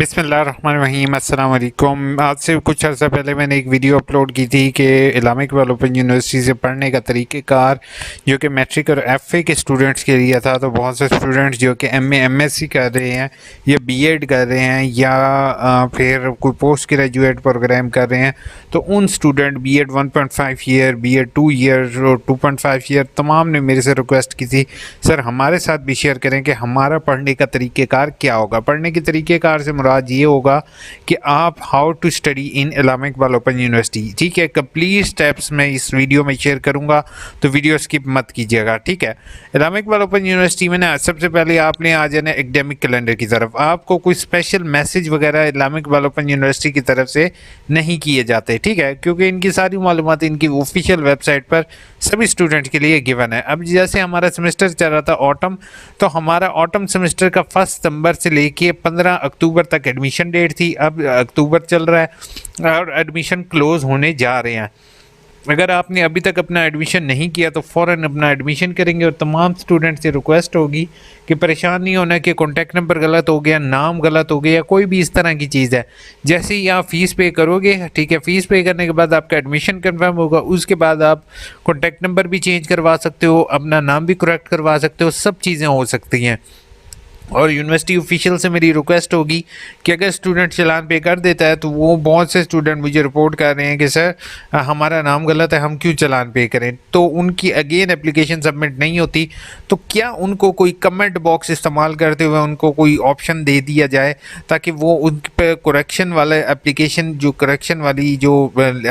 बिस्मिल्लाहिर्रहमानिर्रहीम अस्सलाम वालेकुम। आज से कुछ अर्सा पहले मैंने एक वीडियो अपलोड की थी कि इस्लामिक इकबाल ओपन यूनिवर्सिटी से पढ़ने का तरीक़ेकार जो कि मैट्रिक और एफ़ए के स्टूडेंट्स के लिए था। तो बहुत से स्टूडेंट्स जो कि एमए एमएससी कर रहे हैं या बीएड कर रहे हैं या फिर कोई पोस्ट ग्रेजुएट प्रोग्राम कर रहे हैं, तो उन student BEd 1.5 year, BEd 2 year और 2.5 ईयर तमाम ने मेरे से रिक्वेस्ट की थी, सर हमारे साथ भी शेयर करें कि हमारा पढ़ने का तरीक़ेकार क्या होगा। पढ़ने के तरीक़ेकार से मुराद ये होगा कि आप how to study in Islamic Iqbal open university, ठीक है। कंप्लीट स्टेप्स मैं इस वीडियो में शेयर करूंगा, तो वीडियो स्किप मत कीजिएगा, ठीक है। इस्लामिक इकबाल ओपन यूनिवर्सिटी में ना सबसे पहले आपने आ जाना एकेडमिक कैलेंडर की तरफ। आपको कोई स्पेशल मैसेज वगैरह इस्लामिक इकबाल ओपन यूनिवर्सिटी की तरफ से नहीं किए जाते, ठीक है, क्योंकि इनकी सारी मालूमात इनकी ऑफिशियल वेबसाइट पर सभी स्टूडेंट के लिए गिवन है। अब जैसे हमारा सेमेस्टर चल रहा था ऑटम, तो हमारा ऑटम सेमेस्टर का 1 सितंबर से लेके 15 अक्टूबर तक एडमिशन डेट थी। अब अक्टूबर चल रहा है और एडमिशन क्लोज़ होने जा रहे हैं। अगर आपने अभी तक अपना एडमिशन नहीं किया तो फ़ौरन अपना एडमिशन करेंगे। और तमाम स्टूडेंट से रिक्वेस्ट होगी कि परेशान नहीं होना कि कॉन्टैक्ट नंबर गलत हो गया, नाम गलत हो गया या कोई भी इस तरह की चीज़ है। जैसे ही आप फ़ीस पे करोगे, ठीक है, फ़ीस पे करने के बाद आपका एडमिशन कंफर्म होगा, उसके बाद आप कॉन्टैक्ट नंबर भी चेंज करवा सकते हो, अपना नाम भी करेक्ट करवा सकते हो, सब चीज़ें हो सकती हैं। और यूनिवर्सिटी ऑफिशियल से मेरी रिक्वेस्ट होगी कि अगर स्टूडेंट चालान पे कर देता है, तो वो बहुत से स्टूडेंट मुझे रिपोर्ट कर रहे हैं कि सर हमारा नाम गलत है, हम क्यों चालान पे करें। तो उनकी अगेन एप्लीकेशन सबमिट नहीं होती। तो क्या उनको कोई कमेंट बॉक्स इस्तेमाल करते हुए उनको कोई ऑप्शन दे दिया जाए ताकि वो उन पर करेक्शन वाला एप्लीकेशन, जो करेक्शन वाली जो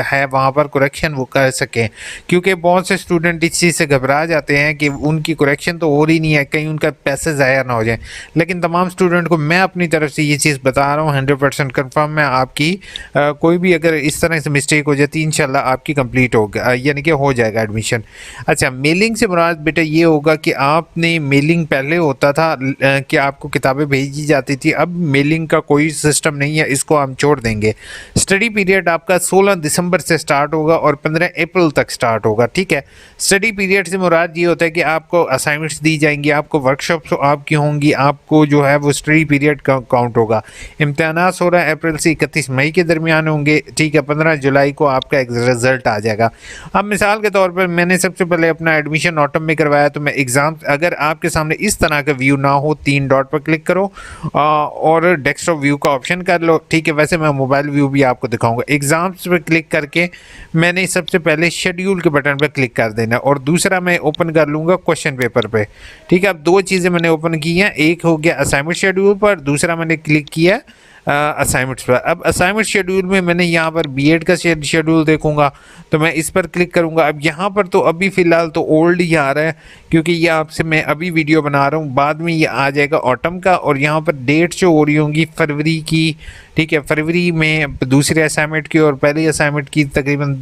है वहाँ पर करेक्शन वो कर सकें। क्योंकि बहुत से स्टूडेंट इस चीज़ से घबरा जाते हैं कि उनकी करेक्शन तो हो रही नहीं है, कहीं उनका पैसे ज़ाया ना हो जाए। लेकिन तमाम स्टूडेंट को मैं अपनी तरफ से ये चीज़ बता रहा हूँ, 100% कन्फर्म है। आपकी कोई भी अगर इस तरह से मिस्टेक हो जाती है, इंशाल्लाह आपकी कंप्लीट होगा, यानी कि हो जाएगा एडमिशन। अच्छा, मेलिंग से मुराद बेटा ये होगा कि आपने मेलिंग पहले होता था कि आपको किताबें भेजी जाती थी, अब मेलिंग का कोई सिस्टम नहीं है, इसको हम छोड़ देंगे। स्टडी पीरियड आपका 16 दिसंबर से स्टार्ट होगा और 15 अप्रैल तक स्टार्ट होगा, ठीक है। स्टडी पीरियड से मुराद ये होता है कि आपको असाइनमेंट्स दी जाएंगी, आपको वर्कशॉप्स आपकी होंगी, आपको जो है वो स्टडी पीरियड काउंट होगा। इम्तिहान 16 अप्रैल से 31 मई के दरमियान होंगे, ठीक है। 15 जुलाई को आपका एक रिज़ल्ट आ जाएगा। अब मिसाल के तौर पर मैंने सबसे पहले अपना एडमिशन ऑटम में करवाया, तो मैं एग्ज़ाम, अगर आपके सामने इस तरह का व्यू ना हो, 3 डॉट पर क्लिक करो और डेस्कटॉप व्यू का ऑप्शन कर लो, ठीक है। वैसे मैं मोबाइल व्यू भी आपको दिखाऊंगा। एग्ज़ाम्स पर क्लिक करके मैंने सबसे पहले शेड्यूल के बटन पर क्लिक कर देना और दूसरा मैं ओपन कर लूँगा क्वेश्चन पेपर पे, ठीक है। अब 2 चीज़ें मैंने ओपन की हैं, एक हो गया असाइनमेंट शेड्यूल पर, दूसरा मैंने क्लिक किया असाइनमेंट्स पर। अब असाइनमेंट शेड्यूल में मैंने यहाँ पर बीएड का शेड्यूल देखूंगा, तो मैं इस पर क्लिक करूँगा। अब यहाँ पर तो अभी फ़िलहाल तो ओल्ड ही आ रहा है, क्योंकि ये आपसे मैं अभी वीडियो बना रहा हूँ, बाद में ये आ जाएगा ऑटम का। और यहाँ पर डेट शो हो रही होंगी फरवरी की, ठीक है। फरवरी में दूसरे असाइनमेंट की और पहली असाइनमेंट की तकरीबन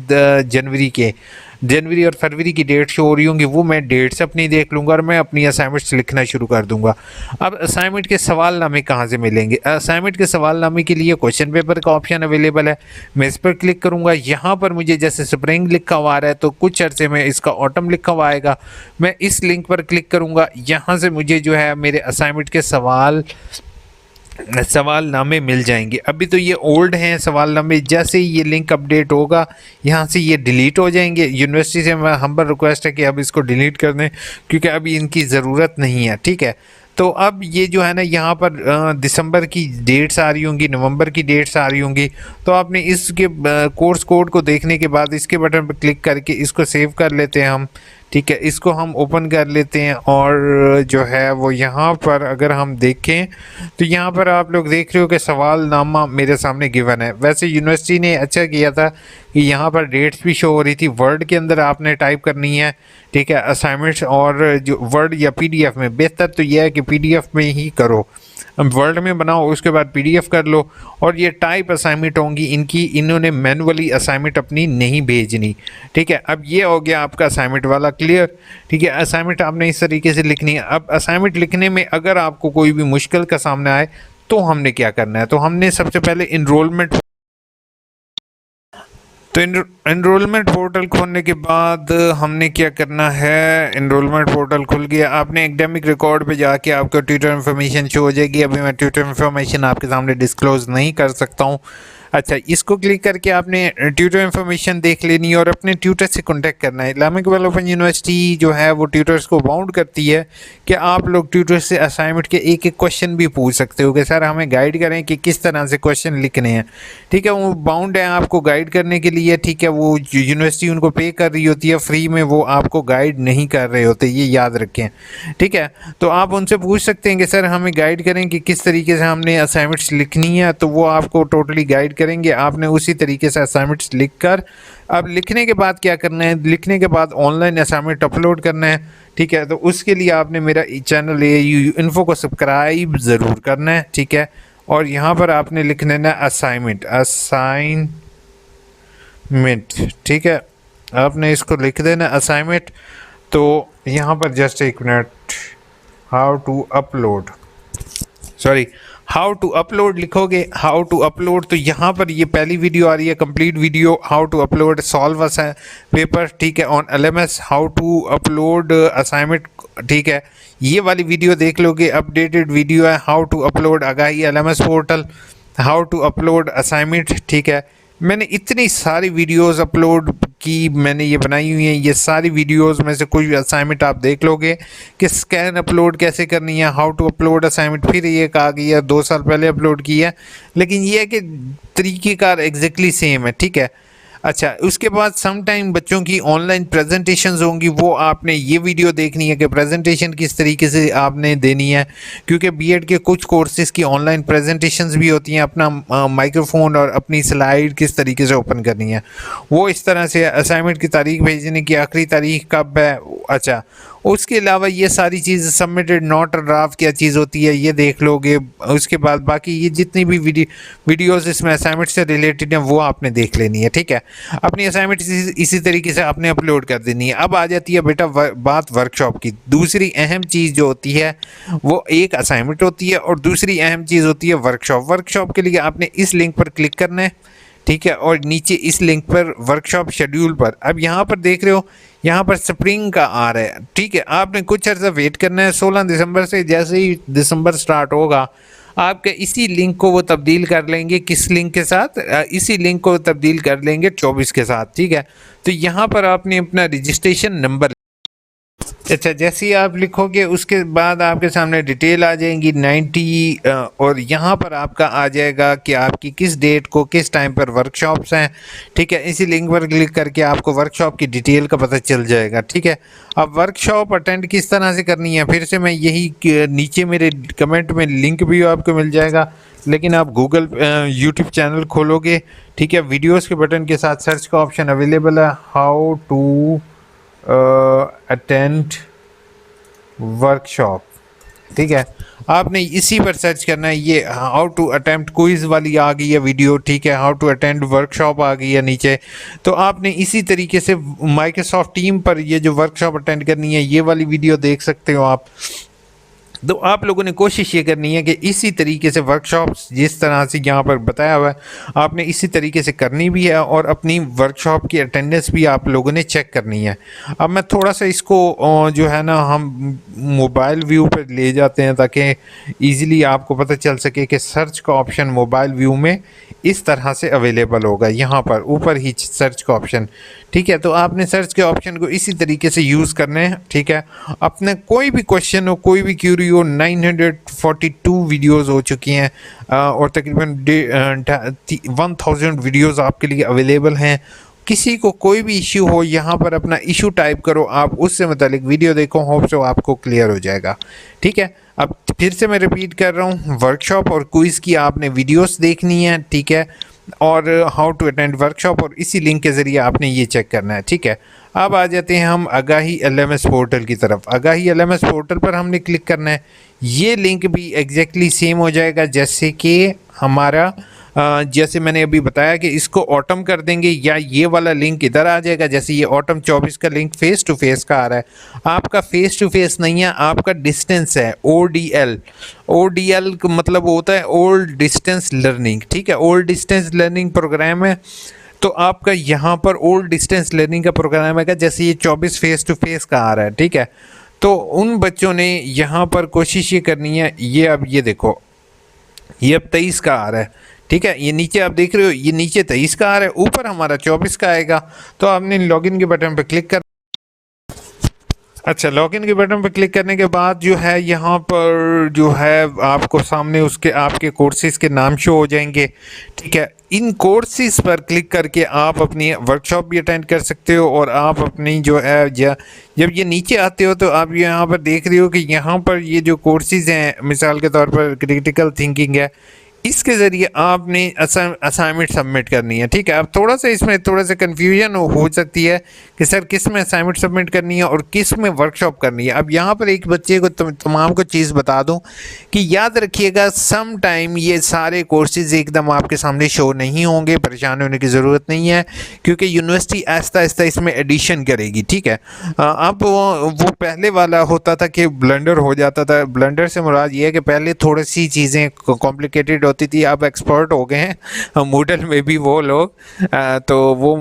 जनवरी और फरवरी की डेट शो हो रही होंगी, वो मैं डेट्स अपनी देख लूँगा और मैं अपनी असाइनमेंट्स लिखना शुरू कर दूँगा। अब असाइनमेंट के सवालनामे कहाँ से मिलेंगे? असाइनमेंट के सवालनामे के लिए क्वेश्चन पेपर का ऑप्शन अवेलेबल है, मैं इस पर क्लिक करूँगा। यहाँ पर मुझे जैसे स्प्रिंग लिखा हुआ आ रहा है, तो कुछ अर्से में इसका ऑटम लिखा हुआ आएगा। मैं इस लिंक पर क्लिक करूँगा, यहाँ से मुझे जो है मेरे असाइनमेंट के सवालनामे मिल जाएंगे। अभी तो ये ओल्ड हैं सवालनामे, जैसे ही ये लिंक अपडेट होगा यहाँ से ये डिलीट हो जाएंगे। यूनिवर्सिटी से हम्बल रिक्वेस्ट है कि अब इसको डिलीट कर दें, क्योंकि अभी इनकी ज़रूरत नहीं है, ठीक है। तो अब ये जो है ना, यहाँ पर दिसंबर की डेट्स आ रही होंगी, नवंबर की डेट्स आ रही होंगी। तो आपने इसके कोर्स कोड को देखने के बाद इसके बटन पर क्लिक करके इसको सेव कर लेते हैं हम, ठीक है। इसको हम ओपन कर लेते हैं और जो है वो यहाँ पर अगर हम देखें तो यहाँ पर आप लोग देख रहे हो कि सवालनामा मेरे सामने गिवन है। वैसे यूनिवर्सिटी ने अच्छा किया था कि यहाँ पर डेट्स भी शो हो रही थी, वर्ड के अंदर आपने टाइप करनी है, ठीक है, असाइनमेंट्स। और जो वर्ड या पीडीएफ में, बेहतर तो यह है कि पीडीएफ में ही करो, वर्ड में बनाओ, उसके बाद पीडीएफ कर लो। और ये टाइप असाइनमेंट होंगी इनकी, इन्होंने मैनुअली असाइनमेंट अपनी नहीं भेजनी, ठीक है। अब ये हो गया आपका असाइनमेंट वाला क्लियर, ठीक है। असाइनमेंट आपने इस तरीके से लिखनी है। अब असाइनमेंट लिखने में अगर आपको कोई भी मुश्किल का सामने आए तो हमने क्या करना है, तो हमने सबसे पहले तो एनरोलमेंट पोर्टल खोलने के बाद हमने क्या करना है, एनरोलमेंट पोर्टल खुल गया, आपने एकेडमिक रिकॉर्ड पे जाके आपको ट्यूटर इन्फॉर्मेशन शो हो जाएगी। अभी मैं ट्यूटर इन्फॉर्मेशन आपके सामने डिस्क्लोज नहीं कर सकता हूँ। अच्छा, इसको क्लिक करके आपने ट्यूटर इन्फॉर्मेशन देख लेनी है और अपने ट्यूटर से कांटेक्ट करना है। इस्लामिक वेलफेयर यूनिवर्सिटी जो है वो ट्यूटर्स को बाउंड करती है कि आप लोग ट्यूटर से असाइनमेंट के एक एक क्वेश्चन भी पूछ सकते हो कि सर हमें गाइड करें कि किस तरह से क्वेश्चन लिखने हैं। ठीक है, वो बाउंड है आपको गाइड करने के लिए। ठीक है, वो यूनिवर्सिटी उनको पे कर रही होती है, फ्री में वो आपको गाइड नहीं कर रहे होते, ये याद रखें। ठीक है, तो आप उनसे पूछ सकते हैं कि सर हमें गाइड करें कि किस तरीके से हमने असाइनमेंट्स लिखनी है, तो वो आपको टोटली गाइड करेंगे। आपने उसी तरीके से असाइनमेंट्स लिखकर, अब लिखने के बाद क्या करना है, लिखने के बाद ऑनलाइन असाइनमेंट अपलोड करना है। ठीक है, तो उसके लिए आपने मेरा चैनल AAU इन्फो को सब्सक्राइब ज़रूर करना है। ठीक है, और यहाँ पर आपने लिख देना असाइनमेंट। ठीक है, आपने इसको लिख देना असाइनमेंट। तो यहाँ पर जस्ट एक मिनट, हाउ टू अपलोड लिखोगे, हाउ टू अपलोड, तो यहाँ पर ये पहली वीडियो आ रही है, complete video, how to upload solve a paper. ठीक है, on LMS, how to upload assignment. ठीक है, ये वाली वीडियो देख लोगे, अपडेटेड वीडियो है, हाउ टू अपलोड आगाही LMS portal, how to upload assignment. ठीक है, मैंने इतनी सारी वीडियोस अपलोड की, मैंने ये बनाई हुई हैं। ये सारी वीडियोस में से कोई असाइनमेंट आप देख लोगे कि स्कैन अपलोड कैसे करनी है, हाउ टू अपलोड असाइनमेंट, फिर ये आ गई है 2 साल पहले अपलोड की है, लेकिन ये है कि तरीक़ेकार एग्जैक्टली सेम है। ठीक है, अच्छा, उसके बाद सम टाइम बच्चों की ऑनलाइन प्रेजेंटेशंस होंगी, वो आपने ये वीडियो देखनी है कि प्रेजेंटेशन किस तरीके से आपने देनी है, क्योंकि बीएड के कुछ कोर्सेज़ की ऑनलाइन प्रेजेंटेशंस भी होती हैं। अपना माइक्रोफोन और अपनी स्लाइड किस तरीके से ओपन करनी है, वो इस तरह से। असाइनमेंट की तारीख भेजने की आखिरी तारीख कब है। अच्छा, उसके अलावा ये सारी चीज़ सबमिटेड नॉट ड्राफ्ट क्या चीज़ होती है, ये देख लोगे। उसके बाद बाकी ये जितनी भी वीडियोस इसमें असाइनमेंट से रिलेटेड हैं वो आपने देख लेनी है। ठीक है, अपनी असाइनमेंट इसी तरीके से आपने अपलोड कर देनी है। अब आ जाती है बेटा बात वर्कशॉप की। दूसरी अहम चीज़ जो होती है वो एक असाइनमेंट होती है और दूसरी अहम चीज़ होती है वर्कशॉप। वर्कशॉप के लिए आपने इस लिंक पर क्लिक करना है। ठीक है, और नीचे इस लिंक पर वर्कशॉप शेड्यूल पर, अब यहाँ पर देख रहे हो, यहाँ पर स्प्रिंग का आ रहा है। ठीक है, आपने कुछ अर्सा वेट करना है। 16 दिसंबर से जैसे ही दिसंबर स्टार्ट होगा, आपके इसी लिंक को वो तब्दील कर लेंगे। किस लिंक के साथ? इसी लिंक को तब्दील कर लेंगे 24 के साथ। ठीक है, तो यहाँ पर आपने अपना रजिस्ट्रेशन नंबर, अच्छा, जैसे ही आप लिखोगे उसके बाद आपके सामने डिटेल आ जाएंगी 90, और यहाँ पर आपका आ जाएगा कि आपकी किस डेट को किस टाइम पर वर्कशॉप्स हैं। ठीक है, इसी लिंक पर क्लिक करके आपको वर्कशॉप की डिटेल का पता चल जाएगा। ठीक है, अब वर्कशॉप अटेंड किस तरह से करनी है, फिर से मैं यही नीचे मेरे कमेंट में लिंक भी आपको मिल जाएगा, लेकिन आप गूगल यूट्यूब चैनल खोलोगे। ठीक है, वीडियोज़ के बटन के साथ सर्च का ऑप्शन अवेलेबल है, हाउ टू अटेंड वर्कशॉप। ठीक है, आपने इसी पर सर्च करना है। ये हाउ टू अटेम्प्ट क्विज वाली आ गई है वीडियो। ठीक है, हाउ टू अटेंड वर्कशॉप आ गई है नीचे। तो आपने इसी तरीके से माइक्रोसॉफ्ट टीम पर ये जो वर्कशॉप अटेंड करनी है, ये वाली वीडियो देख सकते हो आप। तो आप लोगों ने कोशिश ये करनी है कि इसी तरीके से वर्कशॉप्स जिस तरह से यहाँ पर बताया हुआ है, आपने इसी तरीके से करनी भी है और अपनी वर्कशॉप की अटेंडेंस भी आप लोगों ने चेक करनी है। अब मैं थोड़ा सा इसको जो है ना, हम मोबाइल व्यू पर ले जाते हैं ताकि ईज़िली आपको पता चल सके कि सर्च का ऑप्शन मोबाइल व्यू में इस तरह से अवेलेबल होगा, यहाँ पर ऊपर ही सर्च का ऑप्शन। ठीक है, तो आपने सर्च के ऑप्शन को इसी तरीके से यूज़ करने हैं। ठीक है, अपने कोई भी क्वेश्चन हो, कोई भी क्यूरी हो, 942 वीडियोस हो चुकी हैं और तकरीबन 1000 वीडियोस आपके लिए अवेलेबल हैं। किसी को कोई भी इश्यू हो, यहाँ पर अपना इशू टाइप करो, आप उससे मुतालिक वीडियो देखो, होप सो आपको क्लियर हो जाएगा। ठीक है, अब फिर से मैं रिपीट कर रहा हूँ, वर्कशॉप और क्विज़ की आपने वीडियोस देखनी है। ठीक है, और हाउ टू अटेंड वर्कशॉप, और इसी लिंक के ज़रिए आपने ये चेक करना है। ठीक है, अब आ जाते हैं हम आगाही LMS पोर्टल की तरफ। आगाही LMS पोर्टल पर हमने क्लिक करना है। ये लिंक भी एग्जैक्टली सेम हो जाएगा जैसे कि हमारा जैसे मैंने अभी बताया कि इसको ऑटम कर देंगे, या ये वाला लिंक इधर आ जाएगा। जैसे ये ऑटम 24 का लिंक फेस टू फेस का आ रहा है, आपका फेस टू फेस नहीं है, आपका डिस्टेंस है, ODL का मतलब होता है ओल्ड डिस्टेंस लर्निंग। ठीक है, ओल्ड डिस्टेंस लर्निंग प्रोग्राम है। तो आपका यहाँ पर ओल्ड डिस्टेंस लर्निंग का प्रोग्राम है, जैसे ये 24 फेस टू फेस का आ रहा है, ठीक है। तो उन बच्चों ने यहाँ पर कोशिश ये करनी है, ये अब ये देखो, ये अब 23 का आ रहा है, ठीक है। ये नीचे आप देख रहे हो, ये नीचे 23 का आ रहा है, ऊपर हमारा 24 का आएगा। तो आपने लॉगिन के बटन पर क्लिक कर, अच्छा, लॉगिन के बटन पर क्लिक करने के बाद जो है यहाँ पर जो है आपको सामने उसके आपके कोर्सेज़ के नाम शो हो जाएंगे, ठीक है। इन कोर्सेज़ पर क्लिक करके आप अपनी वर्कशॉप भी अटेंड कर सकते हो, और आप अपनी जो है जब ये नीचे आते हो तो आप यहाँ पर देख रहे हो कि यहाँ पर ये जो कोर्सेज़ हैं, मिसाल के तौर पर क्रिटिकल थिंकिंग है, इसके ज़रिए आपने असाइनमेंट सबमिट करनी है, ठीक है। अब थोड़ा सा इसमें थोड़ा सा कन्फ्यूजन हो सकती है कि सर किस में असाइनमेंट सबमिट करनी है और किस में वर्कशॉप करनी है। अब यहाँ पर एक बच्चे को तमाम को चीज़ बता दूँ कि याद रखिएगा, सम टाइम ये सारे कोर्सेज़ एकदम आपके सामने शो नहीं होंगे, परेशान होने की ज़रूरत नहीं है, क्योंकि यूनिवर्सिटी आहिस्ता आहिस्ता इसमें एडिशन करेगी, ठीक है। अब वो पहले वाला होता था कि ब्लंडर हो जाता था। ब्लंडर से मुराद ये है कि पहले थोड़ी सी चीज़ें कॉम्प्लिकेटेड होती थी, अब एक्सपर्ट हो गए हैं मूडल में भी वो लोग, तो वो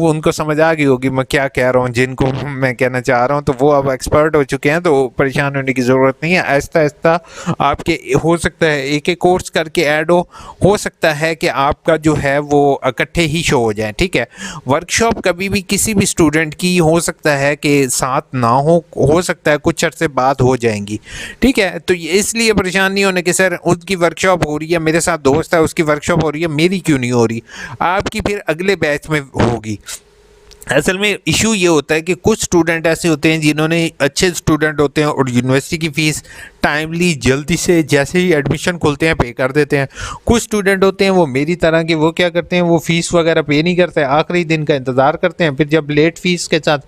उनको समझ आ गई होगी मैं क्या कह रहा हूँ, जिनको मैं कहना चाह रहा हूँ, तो वो अब एक्सपर्ट हो चुके हैं, तो परेशान होने की ज़रूरत नहीं है। आहिस्ता आहिस्ता आपके हो सकता है एक एक कोर्स करके ऐड हो सकता है कि आपका जो है वो इकट्ठे ही शो हो जाए, ठीक है। वर्कशॉप कभी भी किसी भी स्टूडेंट की हो सकता है कि साथ ना हो सकता है कुछ अर्से बाद हो जाएंगी, ठीक है। तो इसलिए परेशान नहीं होने कि सर उसकी वर्कशॉप हो रही है, मेरे साथ दोस्त है उसकी वर्कशॉप हो रही है, मेरी क्यों नहीं हो रही, आपकी फिर अगले बैच में होगी। असल में इशू ये होता है कि कुछ स्टूडेंट ऐसे होते हैं जिन्होंने अच्छे स्टूडेंट होते हैं और यूनिवर्सिटी की फ़ीस टाइमली जल्दी से जैसे ही एडमिशन खुलते हैं पे कर देते हैं। कुछ स्टूडेंट होते हैं वो मेरी तरह के, वो क्या करते हैं, वो फ़ीस वगैरह पे नहीं करते, आखिरी दिन का इंतज़ार करते हैं, फिर जब लेट फ़ीस के साथ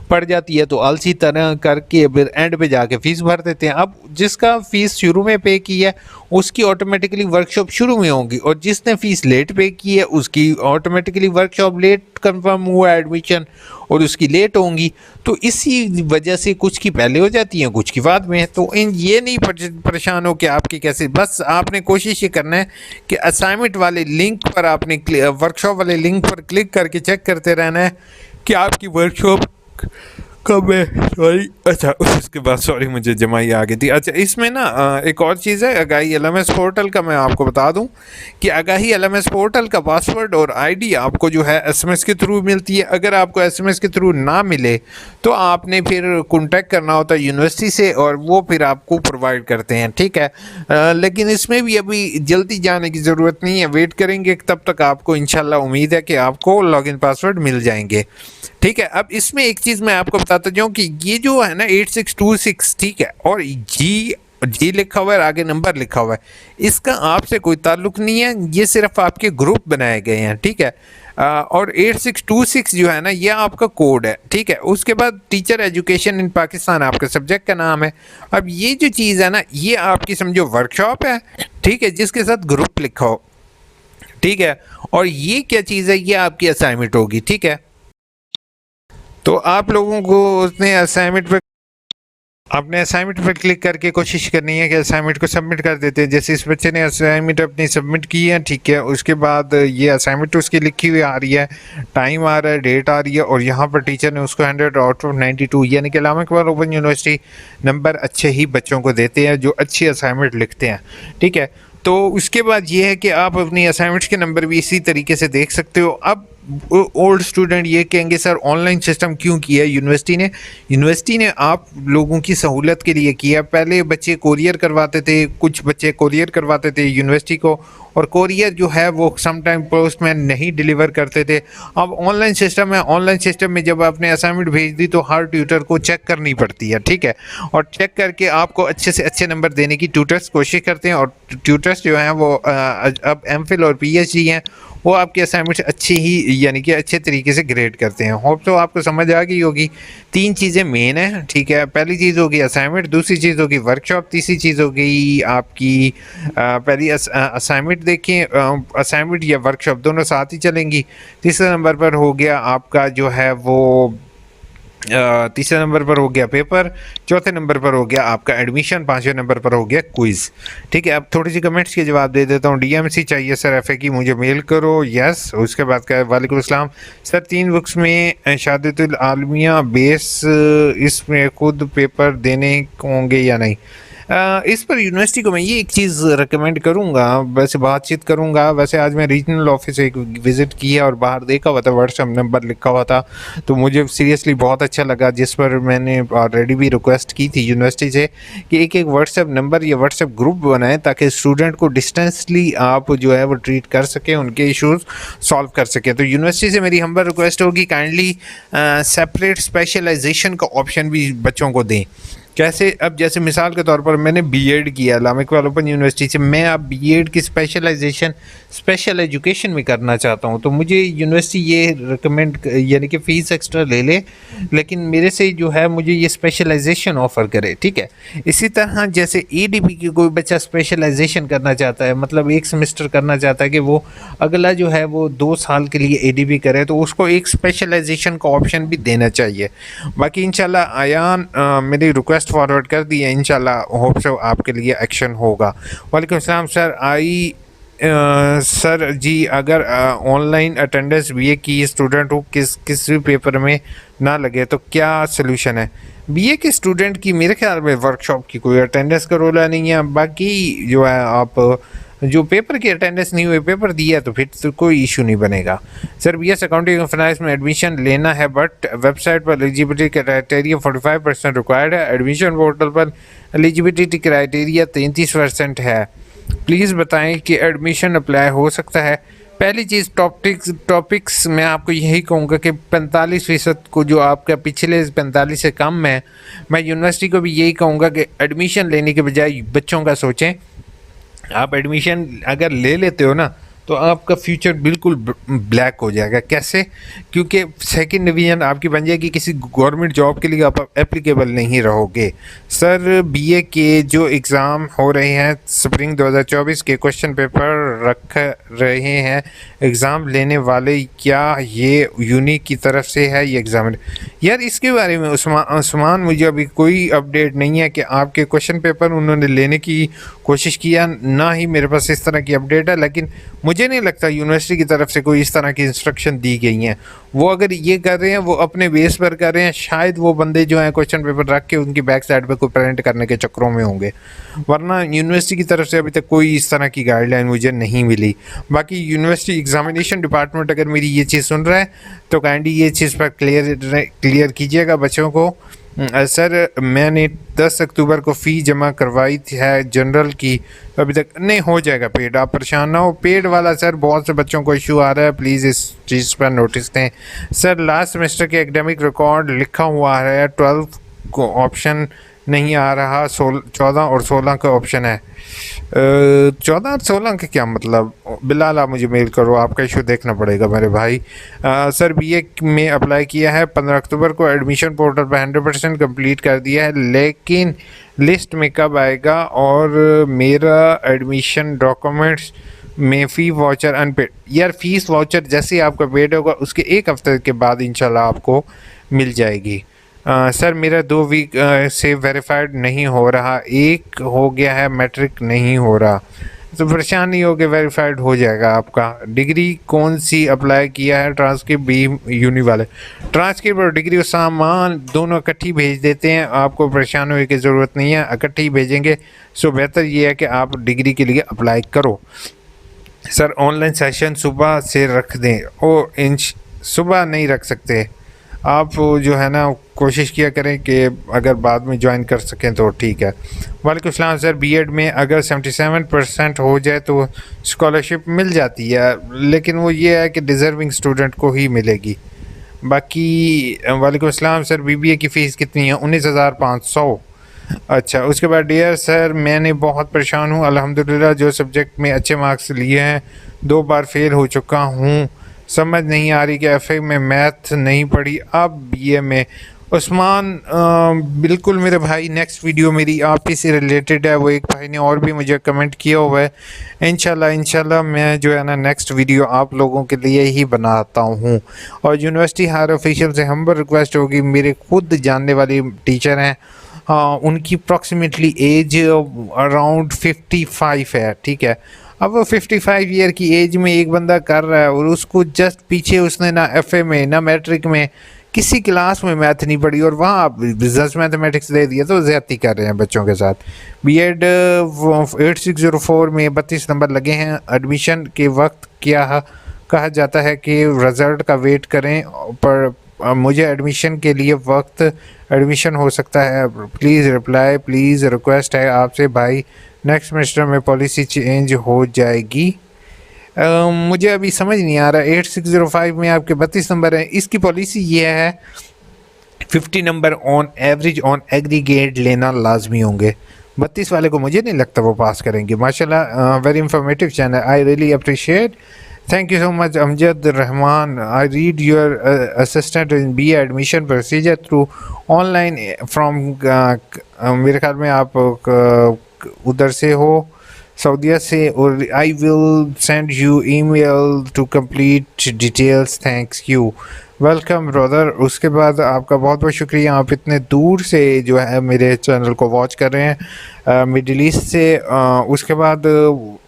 पड़ जाती है तो आलसी तरह करके फिर एंड पे जाके फ़ीस भर देते हैं। अब जिसका फ़ीस शुरू में पे की है उसकी ऑटोमेटिकली वर्कशॉप शुरू में होगी, और जिसने फ़ीस लेट पे की है उसकी ऑटोमेटिकली वर्कशॉप लेट कंफर्म हुआ एडमिशन और उसकी लेट होंगी। तो इसी वजह से कुछ की पहले हो जाती हैं, कुछ की बाद में। तो इन ये नहीं परेशान हो कि आपकी कैसे, बस आपने कोशिश ये करना है कि असाइनमेंट वाले लिंक पर आपने वर्कशॉप वाले लिंक पर क्लिक करके चेक करते रहना है कि आपकी वर्कशॉप कब है। सॉरी, अच्छा उसके बाद सॉरी मुझे जमाई आ गई थी। अच्छा, इसमें ना एक और चीज़ है, आगाही एलएमएस पोर्टल का मैं आपको बता दूं कि आगाही एलएमएस पोर्टल का पासवर्ड और आईडी आपको जो है एसएमएस के थ्रू मिलती है। अगर आपको एसएमएस के थ्रू ना मिले तो आपने फिर कॉन्टैक्ट करना होता है यूनिवर्सिटी से, और वो फिर आपको प्रोवाइड करते हैं, ठीक है। लेकिन इसमें भी अभी जल्दी जाने की ज़रूरत नहीं है, वेट करेंगे तब तक आपको इंशाल्लाह उम्मीद है कि आपको लॉगिन पासवर्ड मिल जाएंगे, ठीक है। अब इसमें एक चीज़ मैं आपको बताता जाऊँ कि ये जो है ना 8626, ठीक है, और जी लिखा हुआ है, आगे नंबर लिखा हुआ है, इसका आपसे कोई ताल्लुक नहीं है, ये सिर्फ आपके ग्रुप बनाए गए हैं, ठीक है। और 8626 जो है ना ये आपका कोड है, ठीक है। उसके बाद टीचर एजुकेशन इन पाकिस्तान आपके सब्जेक्ट का नाम है। अब ये जो चीज़ है ना ये आपकी समझो वर्कशॉप है, ठीक है, जिसके साथ ग्रुप लिखा हो, ठीक है। और ये क्या चीज़ है, ये आपकी असाइनमेंट होगी, ठीक है। तो आप लोगों को उसने अपने असाइनमेंट पर क्लिक करके कोशिश करनी है कि असाइनमेंट को सबमिट कर देते हैं। जैसे इस बच्चे ने असाइनमेंट अपनी सबमिट की है, ठीक है, उसके बाद ये असाइनमेंट उसकी लिखी हुई आ रही है, टाइम आ रहा है, डेट आ रही है, और यहाँ पर टीचर ने उसको 100 आउट ऑफ 92 यानी कि इस्लामा इकबाल ओपन यूनिवर्सिटी नंबर अच्छे ही बच्चों को देते हैं जो अच्छी असाइनमेंट लिखते हैं, ठीक है। तो उसके बाद ये है कि आप अपनी असाइनमेंट्स के नंबर भी इसी तरीके से देख सकते हो। अब ओल्ड स्टूडेंट ये कहेंगे सर ऑनलाइन सिस्टम क्यों किया है यूनिवर्सिटी ने आप लोगों की सहूलत के लिए किया। पहले बच्चे कोरियर करवाते थे, कुछ बच्चे कोरियर करवाते थे यूनिवर्सिटी को, और कोरियर जो है वो समटाइम पोस्टमैन नहीं डिलीवर करते थे। अब ऑनलाइन सिस्टम है, ऑनलाइन सिस्टम में जब आपने असाइनमेंट भेज दी तो हर ट्यूटर को चेक करनी पड़ती है, ठीक है, और चेक करके आपको अच्छे से अच्छे नंबर देने की ट्यूटर्स कोशिश करते हैं, और ट्यूटर्स जो हैं वो अब एमफिल और पीएचडी हैं, वो आपके असाइनमेंट अच्छी ही यानी कि अच्छे तरीके से ग्रेड करते हैं। होप तो आपको समझ आ गई होगी। 3 चीज़ें मेन है, ठीक है। पहली चीज़ होगी असाइनमेंट, दूसरी चीज़ होगी वर्कशॉप, तीसरी चीज़ होगी आपकी पहली असाइनमेंट देखिए, असाइनमेंट या वर्कशॉप दोनों साथ ही चलेंगी। तीसरे नंबर पर हो गया आपका जो है वो तीसरे नंबर पर हो गया पेपर, चौथे नंबर पर हो गया आपका एडमिशन, पाँचवें नंबर पर हो गया क्विज़। ठीक है, अब थोड़ी सी कमेंट्स के जवाब दे देता हूँ। डीएमसी चाहिए सर एफए की, मुझे मेल करो। यस। उसके बाद क्या है, वालेकुम अस्सलाम सर, 3 बुक्स में शादतुल आलमिया बेस, इसमें खुद पेपर देने होंगे या नहीं? इस पर यूनिवर्सिटी को मैं ये एक चीज़ रिकमेंड करूँगा, वैसे बातचीत करूँगा। वैसे आज मैं रीजनल ऑफिस एक विज़िट किया और बाहर देखा हुआ था, व्हाट्सएप नंबर लिखा हुआ था, तो मुझे सीरियसली बहुत अच्छा लगा, जिस पर मैंने ऑलरेडी भी रिक्वेस्ट की थी यूनिवर्सिटी से कि एक एक व्हाट्सएप नंबर या व्हाट्सएप ग्रुप बनाएं, ताकि स्टूडेंट को डिस्टेंसली आप जो है वो ट्रीट कर सकें, उनके इश्यूज़ सॉल्व कर सकें। तो यूनिवर्सिटी से मेरी हम्बल रिक्वेस्ट होगी, काइंडली सेपरेट स्पेशलाइजेशन का ऑप्शन भी बच्चों को दें। कैसे? अब जैसे मिसाल के तौर पर मैंने बीएड किया इस्लामिक इकबाल ओपन यूनिवर्सिटी से, मैं अब बीएड की स्पेशलाइजेशन स्पेशल एजुकेशन में करना चाहता हूं, तो मुझे यूनिवर्सिटी ये रिकमेंड, यानी कि फ़ीस एक्स्ट्रा ले ले, लेकिन मेरे से जो है मुझे ये स्पेशलाइजेशन ऑफ़र करे। ठीक है, इसी तरह जैसे एडीपी की कोई बच्चा स्पेशलाइजेशन करना चाहता है, मतलब एक सेमेस्टर करना चाहता है कि वो अगला जो है वो 2 साल के लिए एडीपी करे, तो उसको एक स्पेशलाइजेशन का ऑप्शन भी देना चाहिए। बाकी इंशाल्लाह आयान मेरी रिक्वेस्ट फॉरवर्ड कर दी है, इंशाल्लाह होप सो आपके लिए एक्शन होगा। वालेकुम सलाम सर, सर जी, अगर ऑनलाइन अटेंडेंस बीए की स्टूडेंट हो, किस भी पेपर में ना लगे तो क्या सलूशन है? बीए के स्टूडेंट की मेरे ख्याल में वर्कशॉप की कोई अटेंडेंस का रोला नहीं है। बाकी जो है आप जो पेपर की अटेंडेंस नहीं हुई, पेपर दिया तो फिर तो कोई इशू नहीं बनेगा। Sir BS accounting and finance में एडमिशन लेना है, बट वेबसाइट पर एलिजिबिलिटी क्राइटेरिया 45% रिक्वायर्ड है, एडमिशन पोर्टल पर एलिजिबिलिटी क्राइटेरिया 33% है। प्लीज़ बताएं कि एडमिशन अप्लाई हो सकता है। पहली चीज़, टॉपिक्स मैं आपको यही कहूँगा कि 45% को जो आपका पिछले 45 से कम है, मैं यूनिवर्सिटी को भी यही कहूँगा कि एडमिशन लेने के बजाय बच्चों का सोचें। आप एडमिशन अगर ले लेते हो ना, तो आपका फ्यूचर बिल्कुल ब्लैक हो जाएगा। कैसे? क्योंकि सेकंड डिवीज़न आपकी बन जाएगी, किसी गवर्नमेंट जॉब के लिए आप एप्लीकेबल नहीं रहोगे। सर बीए के जो एग्ज़ाम हो रहे हैं, स्प्रिंग 2024 के क्वेश्चन पेपर रख रहे हैं, एग्ज़ाम लेने वाले क्या ये यूनिक की तरफ से है ये एग्ज़ाम? यार इसके बारे में उस्मान मुझे अभी कोई अपडेट नहीं है कि आपके क्वेश्चन पेपर उन्होंने लेने की कोशिश किया, ना ही मेरे पास इस तरह की अपडेट है। लेकिन मुझे नहीं लगता यूनिवर्सिटी की तरफ से कोई इस तरह की इंस्ट्रक्शन दी गई हैं। वो अगर ये कर रहे हैं वो अपने बेस पर कर रहे हैं, शायद वो बंदे जो हैं क्वेश्चन पेपर रख के उनकी बैक साइड पे कोई प्रिंट करने के चक्करों में होंगे, वरना यूनिवर्सिटी की तरफ से अभी तक कोई इस तरह की गाइडलाइन मुझे नहीं मिली। बाकी यूनिवर्सिटी एग्जामिनेशन डिपार्टमेंट अगर मेरी ये चीज़ सुन रहा है तो काइंडली ये चीज़ पर क्लियर कीजिएगा बच्चों को। सर मैंने 10 अक्टूबर को फ़ी जमा करवाई है जनरल की, तो अभी तक नहीं। हो जाएगा पेड, आप परेशान ना हो। पेड वाला सर बहुत से बच्चों को इशू आ रहा है, प्लीज़ इस चीज़ पर नोटिस दें। सर लास्ट सेमेस्टर के एकेडमिक रिकॉर्ड लिखा हुआ है, 12 को ऑप्शन नहीं आ रहा, 14 और 16 का ऑप्शन है। 14 और 16 का क्या मतलब? बिलाल आप मुझे मेल करो, आपका इशू देखना पड़ेगा मेरे भाई। सर बीए में अप्लाई किया है, 15 अक्टूबर को एडमिशन पोर्टल पर 100% कंप्लीट कर दिया है, लेकिन लिस्ट में कब आएगा? और मेरा एडमिशन डॉक्यूमेंट्स में फ़ी वाउचर अनपेड। यार फ़ीस वाउचर जैसे ही आपका पेड होगा उसके 1 हफ्ते के बाद इंशाल्लाह आपको मिल जाएगी। सर मेरा 2 वीक से वेरीफाइड नहीं हो रहा, एक हो गया है, मैट्रिक नहीं हो रहा। तो परेशान नहीं हो के वेरीफाइड हो जाएगा आपका। डिग्री कौन सी अप्लाई किया है? ट्रांसक्रिप्ट बी यूनि वाले, ट्रांसक्रिप्ट और डिग्री सामान दोनों इकट्ठी भेज देते हैं, आपको परेशान होने की ज़रूरत नहीं है, इकट्ठी ही भेजेंगे। सो बेहतर ये है कि आप डिग्री के लिए अप्लाई करो। सर ऑनलाइन सेशन सुबह से रख दें? सुबह नहीं रख सकते आप, जो है ना कोशिश किया करें कि अगर बाद में ज्वाइन कर सकें तो ठीक है। वालेकुम सलाम सर, बीएड में अगर 77% हो जाए तो स्कॉलरशिप मिल जाती है, लेकिन वो ये है कि डिज़र्विंग स्टूडेंट को ही मिलेगी। बाकी वालेकुम सलाम सर, बीबीए की फ़ीस कितनी है? 19,500। अच्छा, उसके बाद डियर सर मैंने बहुत परेशान हूँ, अल्हम्दुलिल्लाह जो सब्जेक्ट में अच्छे मार्क्स लिए हैं 2 बार फेल हो चुका हूँ, समझ नहीं आ रही कि एफए में मैथ नहीं पढ़ी, अब बीए में उस्मान बिल्कुल मेरे भाई, नेक्स्ट वीडियो मेरी आप ही से रिलेटेड है। वो एक भाई ने और भी मुझे कमेंट किया हुआ है। इंशाल्लाह मैं जो है ना नेक्स्ट वीडियो आप लोगों के लिए ही बनाता हूँ। और यूनिवर्सिटी हायर ऑफिशियल से हम्बल रिक्वेस्ट होगी, मेरे खुद जानने वाली टीचर हैं, उनकी अप्रॉक्सीमेटली एज अराउंड 55 है, ठीक है। अब वो 55 ईयर की एज में एक बंदा कर रहा है और उसको जस्ट पीछे उसने ना FA में ना मैट्रिक में किसी क्लास में मैथ नहीं पढ़ी और वहाँ आप बिजनेस मैथमेटिक्स दे दिया, तो ज़्यादती कर रहे हैं बच्चों के साथ। BEd 8604 में 32 नंबर लगे हैं। एडमिशन के वक्त क्या कहा जाता है कि रिज़ल्ट का वेट करें, पर मुझे एडमिशन के लिए वक्त एडमिशन हो सकता है, प्लीज़ रिप्लाई, प्लीज़ रिक्वेस्ट है आपसे भाई, नेक्स्ट सेमेस्टर में पॉलिसी चेंज हो जाएगी। मुझे अभी समझ नहीं आ रहा। 8605 में आपके 32 नंबर हैं, इसकी पॉलिसी ये है 50 number on average on aggregate लेना लाजमी होंगे। 32 वाले को मुझे नहीं लगता वो पास करेंगे। माशाल्लाह, very informative channel, I really appreciate, thank you so much Amjad Rahman. I read your assistant in BA admission procedure through online from, मेरे ख्याल में आप उधर से हो, सऊदीया से, और I will send you email to complete details, thanks you, welcome brother. उसके बाद आपका बहुत बहुत शुक्रिया, आप इतने दूर से जो है मेरे चैनल को वॉच कर रहे हैं मिडिल ईस्ट से। उसके बाद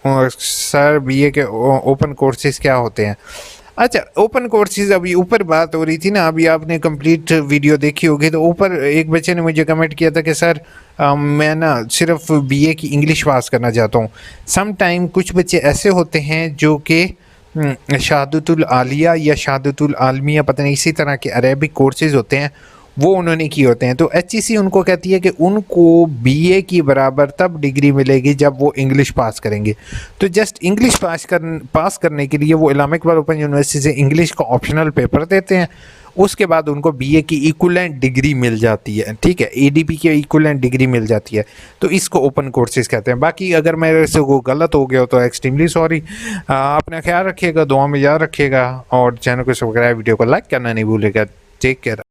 सर BA के ओपन कोर्सेज क्या होते हैं? अच्छा, ओपन कोर्सेज, अभी ऊपर बात हो रही थी ना, अभी आपने कंप्लीट वीडियो देखी होगी, तो ऊपर एक बच्चे ने मुझे कमेंट किया था कि सर मैं ना सिर्फ BA की इंग्लिश पास करना चाहता हूँ। सम टाइम कुछ बच्चे ऐसे होते हैं जो कि शहादतुल आलिया या शहादतुल आलमिया, पता नहीं, इसी तरह के अरेबिक कोर्सेज होते हैं, वो उन्होंने किए होते हैं। तो HEC उनको कहती है कि उनको BA की बराबर तब डिग्री मिलेगी जब वो इंग्लिश पास करेंगे। तो जस्ट इंग्लिश पास करने के लिए वो इस्लामिक इकबाल ओपन यूनिवर्सिटी से इंग्लिश का ऑप्शनल पेपर देते हैं, उसके बाद उनको BA की इक्विवेलेंट डिग्री मिल जाती है, ठीक है, ADP की इक्विवेलेंट डिग्री मिल जाती है। तो इसको ओपन कोर्सेज कहते हैं। बाकी अगर मेरे से वो गलत हो गया तो एक्सट्रीमली सॉरी। अपना ख्याल रखिएगा, दुआ में याद रखिएगा, और चैनल को सब्सक्राइब, वीडियो को लाइक करना नहीं भूलिएगा। Take care.